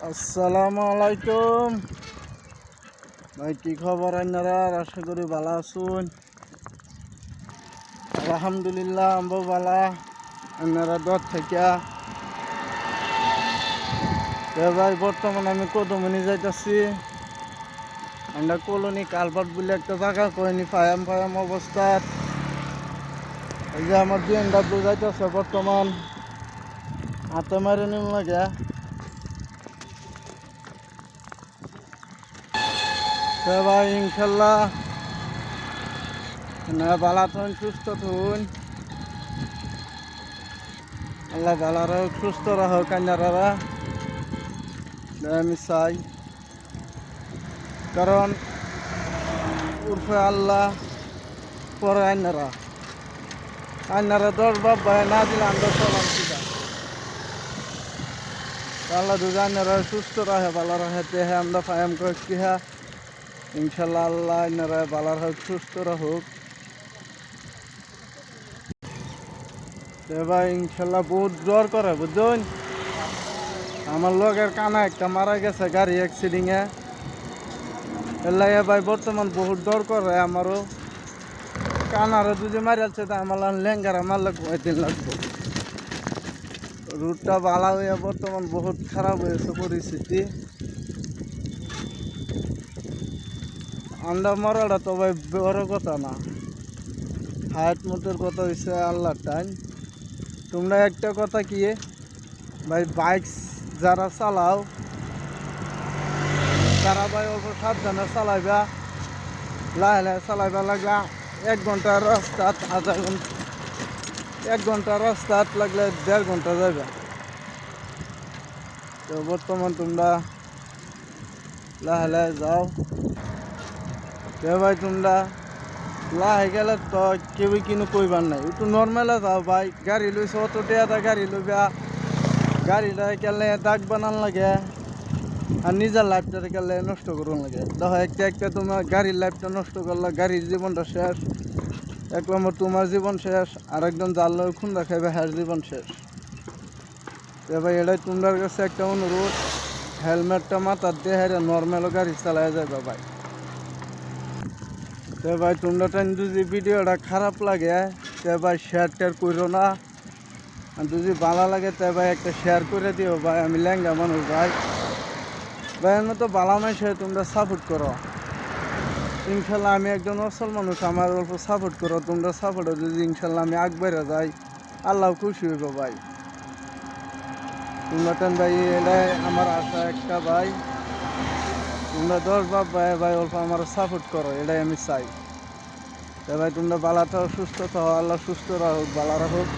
আসসালামু আলাইকুম ভাই, কি খবর? আপনারা আশা করি ভালো আছেন। আলহামদুলিল্লাহ আমরাও ভালো। আপনারা দর থেকে ভাই বর্তমান আমি কদমনি যাইতেছি। আমরা কলোনি কালভার্ট বলে একটা জায়গা কইনি ফায়াম অবস্থাত। এই যে আমার BMW যাইতেছে বর্তমান হাতে মারে নিম লাগে। ভাই ইনশাল্লাহ না ভালো থাকুন, সুস্থ থাকুন। আল্লাহ ভালো রাখুক, সুস্থ রাখুক কান্নারা। আমি চাই, কারণ উর্ফে আল্লাহ পরে আইনারা 10 বাপ ভাই না দিলে আমরা চলাম কিনা। আল্লাহ দুজন আইনারা সুস্থ রাখে, ভালো রাখে, দেহে আমরা ফায়াম করছি। হ্যাঁ ইনশাল্লাহ আল্লাহ আইনারা ভালো রাখুক, সুস্থ রাখুক। ভাই ইনশাল্লাহ বহুত জ্বর করে বুঝছেন। আমার লগের কানা একটা মারা গেছে গাড়ি অ্যাক্সিডেন্টে। এলাই ভাই বর্তমান বহুত ডর করে আমারও। কানারে যদি মারিয়াছে তা আমার লেঙ্গারা মারলে কয়দিন লাগবে। রুটটা ভালো হয়ে বর্তমান বহুত খারাপ হয়েছে পরিস্থিতি। আমরা মরাটা তো ভাই বড় কথা না, হায়াত মতের কথা হয়েছে আল্লাহর টাইম। তোমরা একটা কথা কি ভাই, বাইক যারা চালাও তারা ভাই অল্প সাবধানে চালাইবা, লাহে লাহে চালাইবা। লাগলা 1 ঘন্টার রাস্তাত 1 ঘন্টার রাস্তাত লাগলে 1.5 ঘন্টা যাবে। তো বর্তমান তোমরা লাহে লাহে যাও। ভাই তোমরা লাহে গেলে তো কেউই কিন্তু কইবার নাই, একটু নর্মালে যাও ভাই। গাড়ি লইছে অত টেয়াদা গাড়ি লইবা, গাড়িটা কেলে দাগ বানান লাগে আর নিজের লাইফটা কেলে নষ্ট করুন লাগে। দেখো একটা তোমার গাড়ির লাইফটা নষ্ট করলা, গাড়ির জীবনটা শেষ। 1 নম্বর তোমার জীবন শেষ, আর একদম জাল খুন রাখাইবে হ্যার জীবন শেষ। ভাই এটাই তোমার কাছে একটা অনুরোধ, হেলমেটটা মাথার দিয়ে হারে নর্মালও গাড়ি চালায় যাবে ভাই। ভাই তোমরা যদি ভিডিওটা খারাপ লাগে ভাই শেয়ার টেয়ার করো না। আর যদি ভালো লাগে ভাই একটা শেয়ার করে দিও ভাই। আমি লেঙ্গা মানুষ ভাই, ভাইয়ের মতো ভালো মানুষ তোমরা সাপোর্ট করো। ইনশাল্লাহ আমি একজন অসল মানুষ, আমার অল্প সাপোর্ট করো। তোমরা সাপোর্টে যদি ইনশাল্লাহ আমি আগবাইরা যাই, আল্লাহ খুশি হইব ভাই। তোমরা ভাই এটাই আমার আশা একটা ভাই, তোমরা 10 বাপ ভাই ভাই অল্প আমার সাপোর্ট করো, এটাই আমি চাই। ভাই তোমরা ভালো থাকো, সুস্থ থাকো, আল্লাহ সুস্থ রাখুক, ভালো রাখুক।